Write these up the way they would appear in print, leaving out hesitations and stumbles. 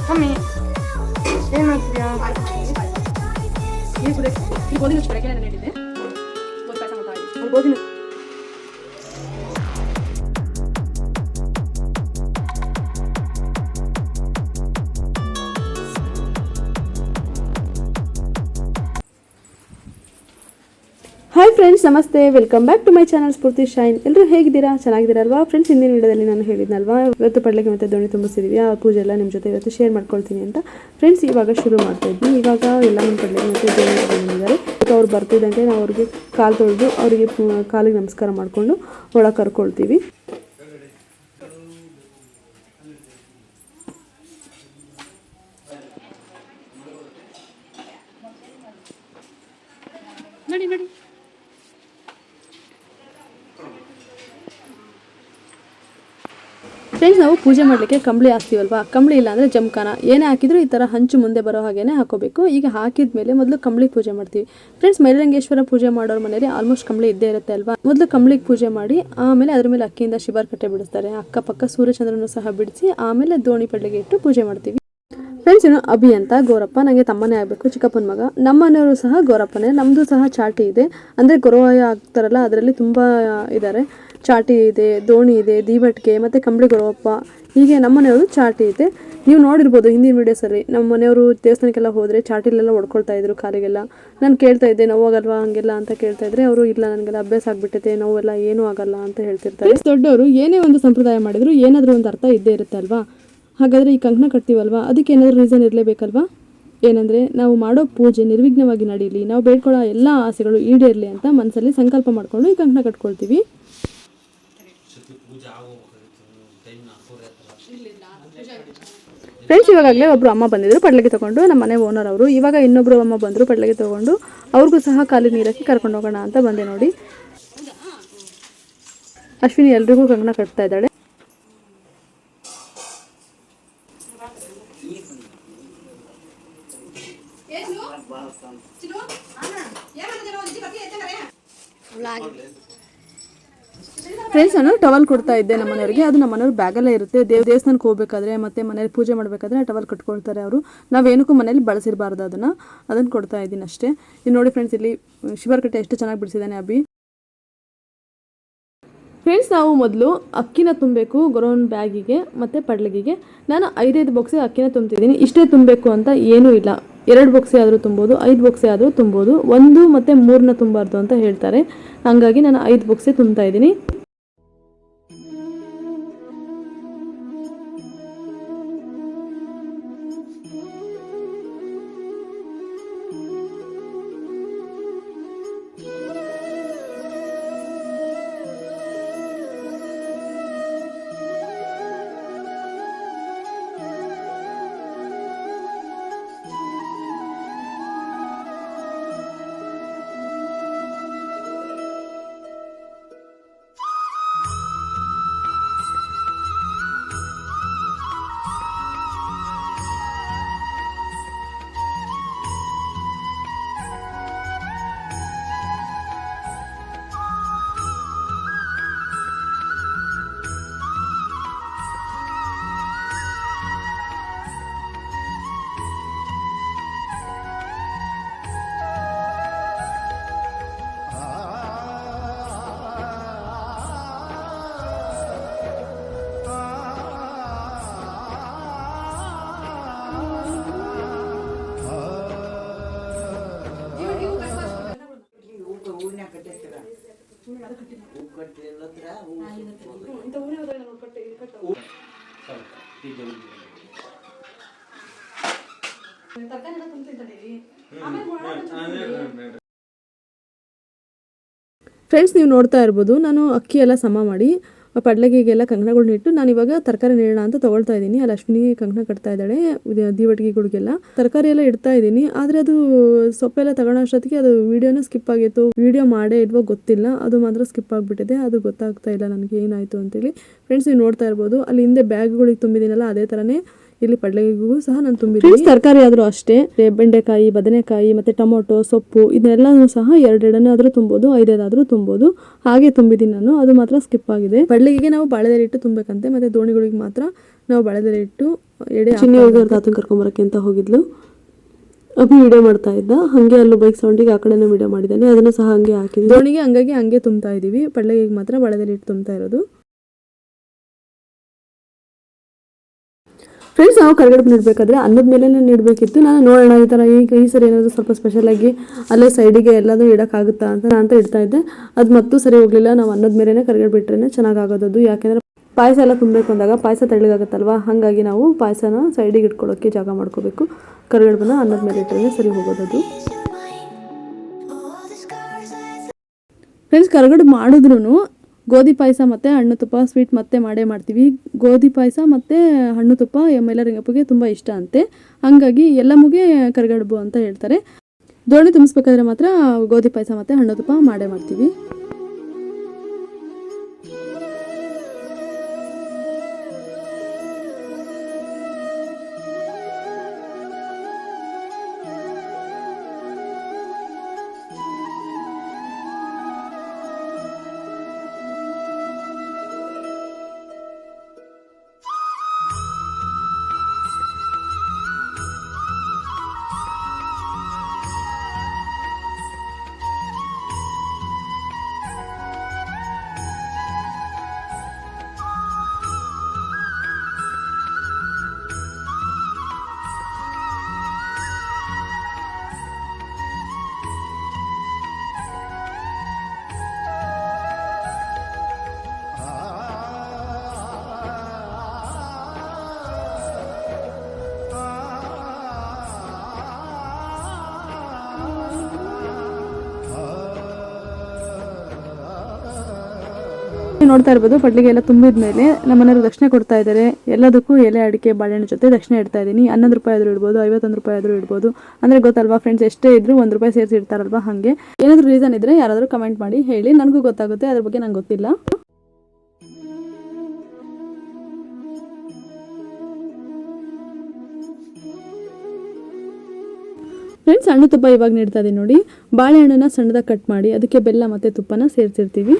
Mummy ಏನು ಮಾಡ್ತೀಯಾ? ಈ ಗೋಧಿ ನುಚ್ಚು ಬೆಳಗ್ಗೆ ನಾನು ಹೇಳಿದ್ದೆ, ಗೋಧಿ ಪಾಯಸ ಮಾಡ್ತಾ ಇದ್ದೀನಿ. ಗೋಧಿ ಹಾಯ್ ಫ್ರೆಂಡ್ಸ್, ನಮಸ್ತೆ, welcome back to my channel Spoorthi shine. ಎಲ್ಲರೂ ಹೇಗಿದ್ದೀರಾ? ಚೆನ್ನಾಗಿದ್ದೀರಲ್ವಾ ಫ್ರೆಂಡ್ಸ್? ಹಿಂದಿನ ವಿಡಿಯೋದಲ್ಲಿ ನಾನು ಹೇಳಿದ್ನಲ್ವಾ, ಇವತ್ತು ಪಡ್ಲಿಗೆ ಮತ್ತು ದೋಣಿ ತುಂಬಿಸಿದ್ದೀವಿ, ಆ ಪೂಜೆ ಎಲ್ಲ ನಿಮ್ಮ ಜೊತೆ ಇವತ್ತು ಶೇರ್ ಮಾಡ್ಕೊಳ್ತೀನಿ ಅಂತ. ಫ್ರೆಂಡ್ಸ್, ಇವಾಗ ಶುರು ಮಾಡ್ತಾ ಇದ್ವಿ. ಇವಾಗ ಎಲ್ಲ ನಮ್ಮ ಪಡ್ಲಿಗೆ ಮತ್ತು ದೋಣಿ ಬಂದಿದ್ದಾರೆ. ಅವ್ರು ಬರ್ತಿದ್ದಂಗೆ ನಾವು ಅವ್ರಿಗೆ ಕಾಲು ತೊಳೆದು ಅವರಿಗೆ ಕಾಲಿಗೆ ನಮಸ್ಕಾರ ಮಾಡಿಕೊಂಡು ಒಳಗೆ ಕರ್ಕೊಳ್ತೀವಿ. ನೋಡಿ ನೋಡಿ ಫ್ರೆಂಡ್ಸ್, ನಾವು ಪೂಜೆ ಮಾಡಲಿಕ್ಕೆ ಕಂಬಳಿ ಹಾಕ್ತೀವಲ್ವಾ, ಕಂಬಳಿ ಇಲ್ಲ ಅಂದರೆ ಜಮಖಾನ ಏನೇ ಹಾಕಿದ್ರು ಈ ಥರ ಹಂಚು ಮುಂದೆ ಬರೋ ಹಾಗೇನೆ ಹಾಕೋಬೇಕು. ಈಗ ಹಾಕಿದ ಮೇಲೆ ಮೊದಲು ಕಂಬಳಿ ಪೂಜೆ ಮಾಡ್ತೀವಿ. ಫ್ರೆಂಡ್ಸ್, ಮೈಲಂಗೇಶ್ವರ ಪೂಜೆ ಮಾಡೋರ ಮನೇಲಿ ಆಲ್ಮೋಸ್ಟ್ ಕಂಬಳಿ ಇದ್ದೇ ಇರುತ್ತೆ ಅಲ್ವಾ. ಮೊದಲು ಕಂಬಳಿಗೆ ಪೂಜೆ ಮಾಡಿ ಆಮೇಲೆ ಅದ್ರ ಮೇಲೆ ಅಕ್ಕಿಯಿಂದ ಶಿಬಾರ್ ಕಟ್ಟೆ ಬಿಡಿಸ್ತಾರೆ. ಅಕ್ಕಪಕ್ಕ ಸೂರ್ಯಚಂದ್ರನು ಸಹ ಬಿಡಿಸಿ ಆಮೇಲೆ ದೋಣಿ ಪಡ್ಲಿಗೆ ಇಟ್ಟು ಪೂಜೆ ಮಾಡ್ತೀವಿ. ಫ್ರೆಂಡ್ಸ್, ಇನ್ನು ಅಭಿ ಅಂತ ಗೋರಪ್ಪ, ನನಗೆ ತಮ್ಮನೇ ಆಗಬೇಕು, ಚಿಕ್ಕಪ್ಪನ ಮಗ. ನಮ್ಮ ಮನೆಯವರು ಸಹ ಗೋರಪ್ಪನೇ. ನಮ್ಮದು ಸಹ ಚಾಟಿ ಇದೆ, ಅಂದರೆ ಗೊರವಾಯ ಆಗ್ತಾರಲ್ಲ ಅದರಲ್ಲಿ ತುಂಬ ಇದ್ದಾರೆ. ಚಾಟಿ ಇದೆ, ದೋಣಿ ಇದೆ, ದೀವಟಿಗೆ ಮತ್ತು ಕಂಬಳಿ ಗೊರವಪ್ಪ, ಹೀಗೆ ನಮ್ಮ ಮನೆಯವರು ಚಾಟಿ ಇದೆ. ನೀವು ನೋಡಿರ್ಬೋದು ಹಿಂದಿನ ವೀಡಿಯೋಸಲ್ಲಿ. ನಮ್ಮ ಮನೆಯವರು ದೇವಸ್ಥಾನಕ್ಕೆಲ್ಲ ಹೋದರೆ ಚಾಟಿಲೆಲ್ಲ ಹೊಡ್ಕೊಳ್ತಾ ಇದ್ರು ಕಾಲಿಗೆಲ್ಲ. ನಾನು ಕೇಳ್ತಾ ಇದ್ದೆ, ನೋವಾಗಲ್ವಾ ಹಂಗೆಲ್ಲ ಅಂತ ಕೇಳ್ತಾ ಇದ್ರೆ ಅವರು ಇಲ್ಲ, ನನಗೆಲ್ಲ ಅಭ್ಯಾಸ ಆಗಿಬಿಟ್ಟೈತೆ, ನೋವೆಲ್ಲ ಏನೂ ಆಗಲ್ಲ ಅಂತ ಹೇಳ್ತಿರ್ತಾರೆ. ದೊಡ್ಡವರು ಏನೇ ಒಂದು ಸಂಪ್ರದಾಯ ಮಾಡಿದ್ರು ಏನಾದರೂ ಒಂದು ಅರ್ಥ ಇದ್ದೇ ಇರುತ್ತೆ ಅಲ್ವಾ. ಹಾಗಾದರೆ ಈ ಕಂಕಣ ಕಟ್ತೀವಲ್ವಾ, ಅದಕ್ಕೆ ಏನಾದರೂ ರೀಸನ್ ಇರಲೇಬೇಕಲ್ವಾ. ಏನಂದರೆ, ನಾವು ಮಾಡೋ ಪೂಜೆ ನಿರ್ವಿಘ್ನವಾಗಿ ನಡೀಲಿ, ನಾವು ಬೇಡ್ಕೊಳ್ಳೋ ಎಲ್ಲ ಆಸೆಗಳು ಈಡೇರಲಿ ಅಂತ ಮನಸ್ಸಲ್ಲಿ ಸಂಕಲ್ಪ ಮಾಡಿಕೊಂಡು ಈ ಕಂಕಣ ಕಟ್ಕೊಳ್ತೀವಿ. ಫ್ರೆಂಡ್ಸ್, ಇವಾಗಲೇ ಒಬ್ಬರು ಅಮ್ಮ ಬಂದಿದ್ರು ಪಡ್ಲಿಗೆ ತೊಗೊಂಡು, ನಮ್ಮ ಮನೆ ಓನರ್ ಅವರು. ಇವಾಗ ಇನ್ನೊಬ್ಬರು ಅಮ್ಮ ಬಂದರು ಪಡ್ಲಿಗೆ ತೊಗೊಂಡು, ಅವ್ರಿಗೂ ಸಹ ಕಾಲಿಗೆ ನೀರಕ್ಕೆ ಕರ್ಕೊಂಡು ಹೋಗೋಣ ಅಂತ ಬಂದೆ ನೋಡಿ. ಅಶ್ವಿನಿ ಎಲ್ರಿಗೂ ಕಂಕಣ ಕಟ್ತಾ ಇದ್ದಾಳೆ. ಫ್ರೆಂಡ್ಸ್, ನಾನು ಟವಲ್ ಕೊಡ್ತಾ ಇದ್ದೆ ನಮ್ಮ ಮನೆಯವರಿಗೆ. ಅದು ನಮ್ಮ ಮನೆಯವ್ರ ಬ್ಯಾಗಲ್ಲೇ ಇರುತ್ತೆ. ದೇವಸ್ಥಾನಕ್ಕೆ ಹೋಗ್ಬೇಕಾದ್ರೆ ಮತ್ತು ಮನೇಲಿ ಪೂಜೆ ಮಾಡಬೇಕಾದ್ರೆ ಟವಲ್ ಕಟ್ಕೊಳ್ತಾರೆ ಅವರು. ನಾವೇನಕ್ಕೂ ಮನೇಲಿ ಬಳಸಿರಬಾರ್ದು, ಅದನ್ನು ಕೊಡ್ತಾ ಇದ್ದೀನಿ ಅಷ್ಟೇ. ನೀವು ನೋಡಿ ಫ್ರೆಂಡ್ಸ್, ಇಲ್ಲಿ ಶಿಬಾರ್ ಕಟ್ಟೆ ಎಷ್ಟು ಚೆನ್ನಾಗಿ ಬಿಡಿಸಿದ್ದಾನೆ ಅಭಿ. ಫ್ರೆಂಡ್ಸ್, ನಾವು ಮೊದಲು ಅಕ್ಕಿನ ತುಂಬಬೇಕು ಗೊರವನ ಬ್ಯಾಗಿಗೆ ಮತ್ತು ಪಡ್ಲಿಗೆಗೆ. ನಾನು 5 ಬಾಕ್ಸೆ ಅಕ್ಕಿನ ತುಂಬ್ತಿದ್ದೀನಿ. ಇಷ್ಟೇ ತುಂಬಬೇಕು ಅಂತ ಏನೂ ಇಲ್ಲ. 2 ಬಾಕ್ಸೆ ಆದರೂ ತುಂಬೋದು, 5 ಬಾಕ್ಸೆ ಆದರೂ ತುಂಬೋದು. 1 ಮತ್ತು 3ನ ತುಂಬಾರ್ದು ಅಂತ ಹೇಳ್ತಾರೆ. ಹಾಗಾಗಿ ನಾನು 5 ಬಾಕ್ಸೆ ತುಂಬ್ತಾ ಇದ್ದೀನಿ. ಫ್ರೆಂಡ್ಸ್, ನೀವು ನೋಡ್ತಾ ಇರ್ಬೋದು, ನಾನು ಅಕ್ಕಿ ಎಲ್ಲ ಸಮ ಮಾಡಿ ಪಡ್ಲಗಿಗೆಲ್ಲ ಕಂಕಣಗಳನ್ನ ಇಟ್ಟು ನಾನು ಇವಾಗ ತರಕಾರಿ ನೀಡೋಣ ಅಂತ ತೊಗೊಳ್ತಾ ಇದ್ದೀನಿ. ಅಲ್ಲಿ ಅಶ್ವಿನಿ ಕಂಕಣ ಕಟ್ತಾ ಇದ್ದಾಳೆ ದೀವಟಿಗೆಗಳಿಗೆಲ್ಲ ತರಕಾರಿ ಎಲ್ಲ ಇಡ್ತಾ ಇದ್ದೀನಿ. ಆದರೆ ಅದು ಸೊಪ್ಪೆಲ್ಲ ತಗೊಳ್ಳೋ ಅಷ್ಟೊತ್ತಿಗೆ ಅದು ವಿಡಿಯೋನ ಸ್ಕಿಪ್ ಆಗಿತ್ತು. ವಿಡಿಯೋ ಮಾಡೇ ಇಲ್ವೋ ಗೊತ್ತಿಲ್ಲ, ಅದು ಮಾತ್ರ ಸ್ಕಿಪ್ ಆಗಿಬಿಟ್ಟಿದೆ. ಅದು ಗೊತ್ತಾಗ್ತಾ ಇಲ್ಲ ನನಗೆ ಏನಾಯಿತು ಅಂತೇಳಿ. ಫ್ರೆಂಡ್ಸ್ ನೀವು ನೋಡ್ತಾ ಇರ್ಬೋದು, ಅಲ್ಲಿ ಹಿಂದೆ ಬ್ಯಾಗ್ಗಳಿಗೆ ತುಂಬಿದ್ದೀನಲ್ಲ ಅದೇ ಥರನೇ ಇಲ್ಲಿ ಪಡ್ಲಗಿಗೂ ಸಹ ನಾನು ತುಂಬಿದ್ದೀನಿ. ತರಕಾರಿ ಆದರೂ ಅಷ್ಟೇ, ಬೆಂಡೆಕಾಯಿ, ಬದನೆಕಾಯಿ ಮತ್ತು ಟೊಮೊಟೊ, ಸೊಪ್ಪು ಇದನ್ನೆಲ್ಲನೂ ಸಹ ಎರಡೆರಡನ್ನಾದರೂ ತುಂಬೋದು, ಐದೈದಾದರೂ ತುಂಬೋದು. ಹಾಗೆ ತುಂಬಿದ್ದೀನಿ ನಾನು, ಅದು ಮಾತ್ರ ಸ್ಕಿಪ್ ಆಗಿದೆ. ಪಡ್ಲಗಿಗೆ ನಾವು ಬಾಳೆದೆಲೆ ಇಟ್ಟು ತುಂಬಬೇಕಂತೆ, ಮತ್ತು ದೋಣಿಗಳಿಗೆ ಮಾತ್ರ ನಾವು ಬಾಳೆದೆಲೆ ಇಟ್ಟು ಎಡೆ ಚಿನ್ನಿ ಹೋಗಿ ತಾತನ ಕರ್ಕೊಂಬರಕ್ಕೆ ಅಂತ ಹೋಗಿದ್ಲು. ಅಭಿ ವಿಡಿಯೋ ಮಾಡ್ತಾ ಇದ್ದ, ಹಾಗೆ ಅಲ್ಲೂ ಬೈಕ್ ಸೌಂಡಿಗೆ ಆ ಕಡೆನೂ ವಿಡಿಯೋ ಮಾಡಿದ್ದಾನೆ, ಅದನ್ನು ಸಹ ಹಂಗೆ ಹಾಕಿದ್ವಿ. ದೋಣಿಗೆ ಹಂಗೆ ತುಂಬ್ತಾ ಇದ್ದೀವಿ, ಪಡ್ಲಗಿಗೆ ಮಾತ್ರ ಬಾಳೆದೆಲೆ ಇಟ್ಟು ತುಂಬ್ತಾ ಇರೋದು. ಫ್ರೆಂಡ್ಸ್ ನಾವು ಕರಿಗಡುಬು ನೀಡಬೇಕಾದ್ರೆ ಅನ್ನದ ಮೇಲೆ ನೀಡಬೇಕಿತ್ತು. ನಾನು ನೋಡೋಣ ಈ ಥರ ಈ ಸರಿ ಏನಾದರೂ ಸ್ವಲ್ಪ ಸ್ಪೆಷಲಾಗಿ ಅಲ್ಲೇ ಸೈಡಿಗೆ ಎಲ್ಲದೂ ಇಡೋಕ್ಕಾಗುತ್ತಾ ಅಂತ ಇಡ್ತಾ ಇದ್ದೆ. ಅದು ಮತ್ತೂ ಸರಿ ಹೋಗಲಿಲ್ಲ. ನಾವು ಅನ್ನದ ಮೇಲೆ ಕರಿಗಡುಬು ಬಿಟ್ರೇ ಚೆನ್ನಾಗಾಗೋದು. ಯಾಕೆಂದರೆ ಪಾಯಸ ಎಲ್ಲ ತುಂಬಬೇಕು ಅಂದಾಗ ಪಾಯಸ ತೆಳ್ಳಗಾಗುತ್ತಲ್ವ, ಹಾಗಾಗಿ ನಾವು ಪಾಯಸನ ಸೈಡಿಗೆ ಇಟ್ಕೊಳ್ಳೋಕ್ಕೆ ಜಾಗ ಮಾಡ್ಕೋಬೇಕು. ಕರಿಗಡುಬನ್ನ ಅನ್ನದ ಮೇಲೆ ಇಟ್ಟರೆ ಸರಿ ಹೋಗೋದು. ಫ್ರೆಂಡ್ಸ್ ಕರಿಗಡುಬು ಮಾಡಿದ್ರೂ ಗೋಧಿ ಪಾಯಸ ಮತ್ತು ಹಣ್ಣು ತುಪ್ಪ ಸ್ವೀಟ್ ಮತ್ತೆ ಮಾಡ್ತೀವಿ. ಗೋಧಿ ಪಾಯಸ ಮತ್ತು ಹಣ್ಣು ತುಪ್ಪ ಮೈಲಾರಂಗಪ್ಪಗೆ ತುಂಬ ಇಷ್ಟ ಅಂತೆ, ಹಾಗಾಗಿ ಎಲ್ಲಮ್ಮಗೆ ಕರಿಗಡುಬು ಅಂತ ಹೇಳ್ತಾರೆ. ದೋಣಿ ತುಂಬಿಸ್ಬೇಕಾದ್ರೆ ಮಾತ್ರ ಗೋಧಿ ಪಾಯಸ ಮತ್ತು ಹಣ್ಣು ತುಪ್ಪ ಮಾಡ್ತೀವಿ. ನೋಡ್ತಾ ಇರ್ಬೋದು, ಪಡ್ಲಿಗೆ ಎಲ್ಲ ತುಂಬಿದ ಮೇಲೆ ನಮ್ಮನೆಯವರು ದಕ್ಷಿಣೆ ಕೊಡ್ತಾ ಇದ್ದಾರೆ. ಎಲ್ಲದಕ್ಕೂ ಎಲೆ ಅಡಿಕೆ ಬಾಳೆಹಣ್ಣು ಜೊತೆ ದಕ್ಷಿಣೆ ಇಡ್ತಾ ಇದ್ದೀನಿ. 11 ರೂಪಾಯಿ ಆದರೂ ಇಡ್ಬೋದು, 51 ರೂಪಾಯಿ ಆದರೂ ಇಡ್ಬೋದು. ಅಂದರೆ ಗೊತ್ತಲ್ವಾ ಫ್ರೆಂಡ್ಸ್, ಎಷ್ಟೇ ಇದ್ರೂ 1 ರೂಪಾಯಿ ಸೇರಿಸಿ ಇಡ್ತಾರಲ್ವಾ. ಹಾಗೆ ಏನಾದರೂ ರೀಸನ್ ಇದ್ದರೆ ಯಾರಾದರೂ ಕಮೆಂಟ್ ಮಾಡಿ ಹೇಳಿ, ನನಗೂ ಗೊತ್ತಾಗುತ್ತೆ. ಅದ್ರ ಬಗ್ಗೆ ನಂಗೆ ಗೊತ್ತಿಲ್ಲ. ಫ್ರೆಂಡ್ಸ್ ಹಣ್ಣು ತುಪ್ಪ ಇವಾಗ ನೀಡ್ತಾ ಇದ್ದೀನಿ ನೋಡಿ. ಬಾಳೆಹಣ್ಣನ್ನ ಸಣ್ಣದಾಗಿ ಕಟ್ ಮಾಡಿ ಅದಕ್ಕೆ ಬೆಲ್ಲ ಮತ್ತು ತುಪ್ಪನ ಸೇರಿಸಿರ್ತೀವಿ.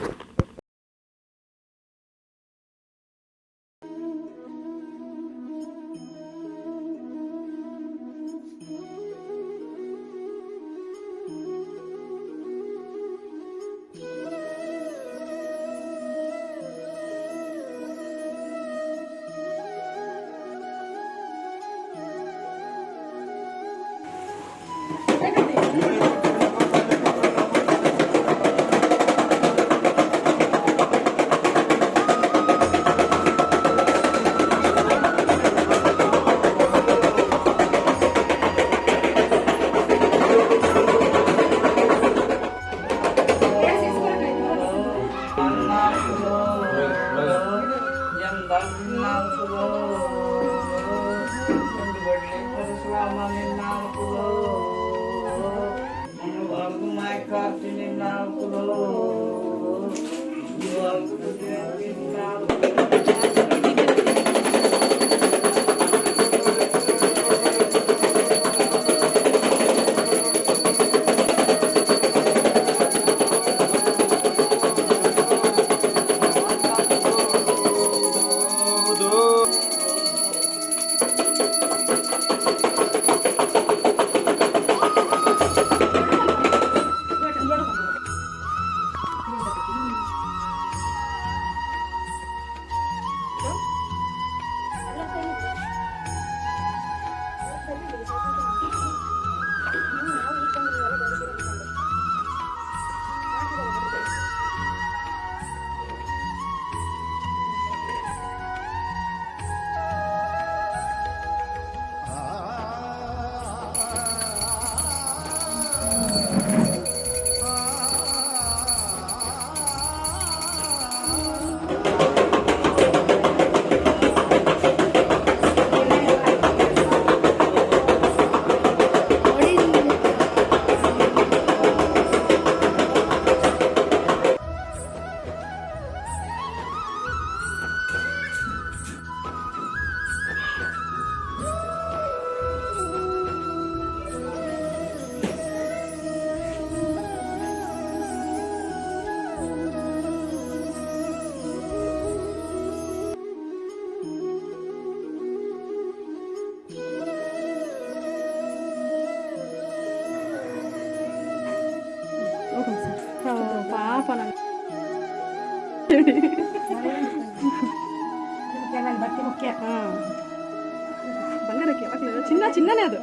ಬಂಗಾರಕ್ಕೆ ಯಾವಾಗಲೂ ಚಿನ್ನನೇ ಅದು.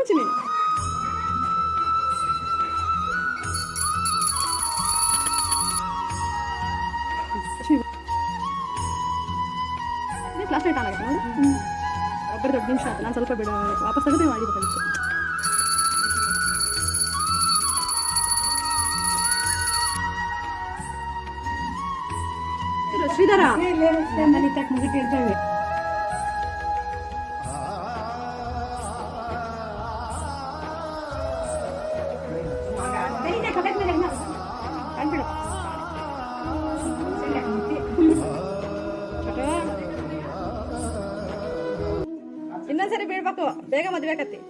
ಚಿನ್ನ ಕ್ಲಾಸ್ ಲೇಟ್ ಆಗುತ್ತೆ ನೋಡಿ. ಒಬ್ಬರು ದೊಡ್ಡ ನಿಮಿಷ ಆಯ್ತು, ನಾನು ಸ್ವಲ್ಪ ಬಿಡ ವಾಪಸ್ ತೆಗೆದು ಮಾಡಿಬೇಕಾಗಿತ್ತು. ಶ್ರೀಧರ ಮುಗಿಟ್ಟಿರ್ತೇವೆ. ಇನ್ನೊಂದ್ಸರಿ ಬೀಳ್ಬೇಕು, ಬೇಗ ಮದ್ವೆ ಆಕತಿ.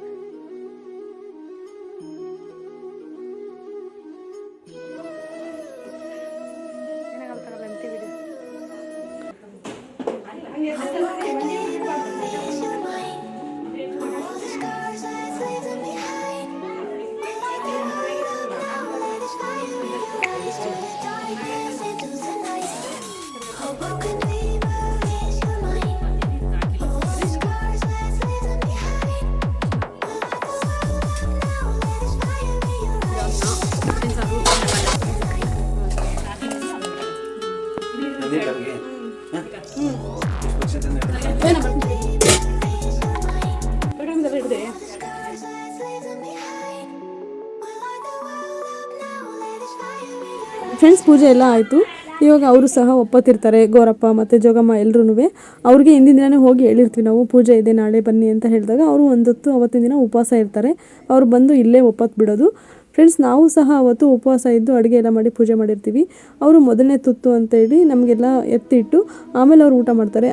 ಫ್ರೆಂಡ್ಸ್, ಪೂಜೆ ಎಲ್ಲ ಆಯಿತು. ಇವಾಗ ಅವರು ಸಹ ಒಪ್ಪತ್ತಿರ್ತಾರೆ, ಗೌರಪ್ಪ ಮತ್ತು ಜೋಗಮ್ಮ ಎಲ್ಲರೂ. ಅವ್ರಿಗೆ ಹಿಂದಿನ ದಿನವೇ ಹೋಗಿ ಹೇಳಿರ್ತೀವಿ ನಾವು, ಪೂಜೆ ಇದೆ ನಾಳೆ ಬನ್ನಿ ಅಂತ ಹೇಳಿದಾಗ ಅವರು ಒಂದೊತ್ತು ಅವತ್ತಿನ ದಿನ ಉಪವಾಸ ಇರ್ತಾರೆ. ಅವ್ರು ಬಂದು ಇಲ್ಲೇ ಒಪ್ಪತ್ತು ಬಿಡೋದು. ಫ್ರೆಂಡ್ಸ್, ನಾವು ಸಹ ಅವತ್ತು ಉಪವಾಸ ಇದ್ದು ಅಡುಗೆ ಎಲ್ಲ ಮಾಡಿ ಪೂಜೆ ಮಾಡಿರ್ತೀವಿ. ಅವರು ಮೊದಲನೇ ತುತ್ತು ಅಂತೇಳಿ ನಮಗೆಲ್ಲ ಎತ್ತಿಟ್ಟು ಆಮೇಲೆ ಅವ್ರು ಊಟ ಮಾಡ್ತಾರೆ.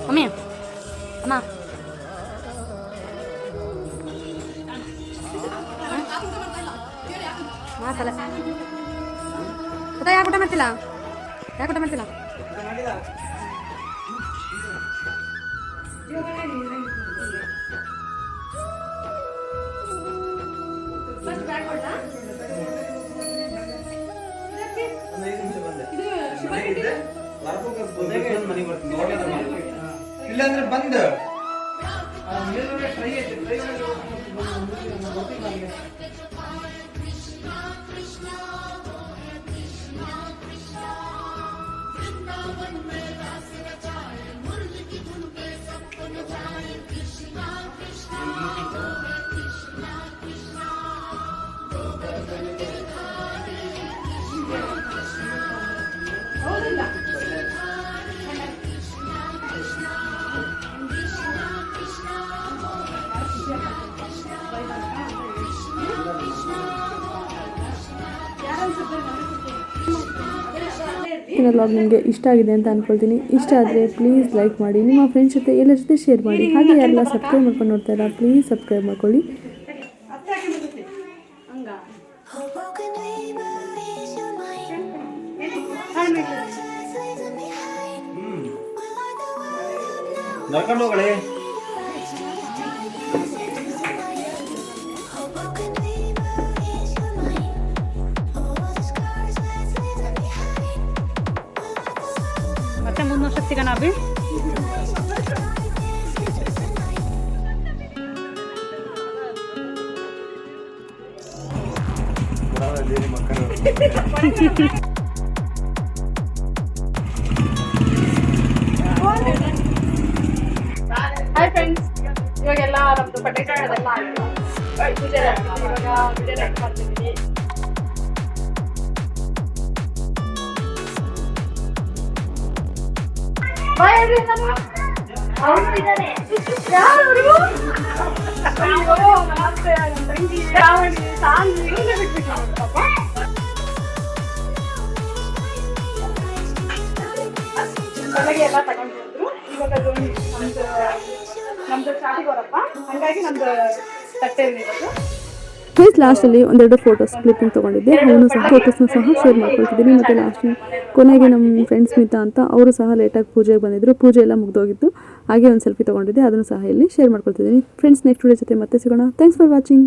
Mami, Mama. ಮಾಸಲ ಯಾಕೆ ಊಟ ಮಾಡ್ತಿಲ್ಲ? ಯಾಕೆ ಊಟ ಮಾಡ್ತಿಲ್ಲ? ಇಲ್ಲಾಂದ್ರೆ ಬಂದ ಇವತ್ತಿನ ವ್ಲಾಗ್ ನಿಮಗೆ ಇಷ್ಟ ಆಗಿದೆ ಅಂತ ಅಂದ್ಕೊಳ್ತೀನಿ. ಇಷ್ಟ ಆದರೆ ಪ್ಲೀಸ್ ಲೈಕ್ ಮಾಡಿ, ನಿಮ್ಮ ಫ್ರೆಂಡ್ಸ್ ಜೊತೆ ಎಲ್ಲರ ಜೊತೆ ಶೇರ್ ಮಾಡಿ. ಹಾಗೆ ಯಾರೆಲ್ಲ ಸಬ್ಸ್ಕ್ರೈಬ್ ಮಾಡ್ಕೊಂಡು ನೋಡ್ತಾ ಇಲ್ಲ ಪ್ಲೀಸ್ ಸಬ್ಸ್ಕ್ರೈಬ್ ಮಾಡ್ಕೊಳ್ಳಿ. ನಡ್ಕೊಂಡು ಹೋಗಳೆ. ನಿಮ್ಮ ಅಕ್ಕರು. ಹಾಯ್ ಫ್ರೆಂಡ್ಸ್, ಇವಾಗೆಲ್ಲ ನಮ್ದು ಪಟಾಕಿ ಅದೆಲ್ಲ ಆಯಿತು. ಪೂಜೆ ಇವಾಗ ವಿಡಿಯೋ ರೆಡಿ ಮಾಡ್ತಿದ್ದೀನಿ. ಬೆಳಗ್ಗೆ ಎಲ್ಲ ತಗೊಂಡ್ರು. ಇವಾಗ ಅದು ನಮ್ದು ಸ್ಟಾರ್ಟಿಂಗ್ ಅವರಪ್ಪ, ಹಂಗಾಗಿ ನಮ್ದು ತಟ್ಟೆ ಇರೋದು. ಪ್ಲೀಸ್ ಲಾಸ್ಟಲ್ಲಿ ಒಂದೆರಡು ಫೋಟೋಸ್ ಕ್ಲಿಪ್ಪಿಂಗ್ ತೊಗೊಂಡಿದ್ದೆ, ಅವನು ಸಹ ಫೋಟೋಸ್ನ ಸಹ ಶೇರ್ ಮಾಡ್ಕೊಳ್ತಿದ್ದೀನಿ. ಮತ್ತು ಲಾಸ್ಟ್ ಕೊನೆಗೆ ನಮ್ಮ ಫ್ರೆಂಡ್ಸ್ ಸ್ಮಿತಾ ಅಂತ ಅವರು ಸಹ ಲೇಟಾಗಿ ಪೂಜೆಗೆ ಬಂದಿದ್ದರು. ಪೂಜೆ ಎಲ್ಲ ಮುಗ್ದೋಗಿತ್ತು, ಹಾಗೆ ಒಂದು ಸೆಲ್ಫಿ ತೊಗೊಂಡಿದ್ದೆ, ಅದನ್ನು ಸಹ ಇಲ್ಲಿ ಶೇರ್ ಮಾಡ್ಕೊಳ್ತಿದ್ದೀನಿ. ಫ್ರೆಂಡ್ಸ್, ನೆಕ್ಸ್ಟ್ ವಿಡಿಯೋ ಜೊತೆ ಮತ್ತೆ ಸಿಗೋಣ. Thanks for watching.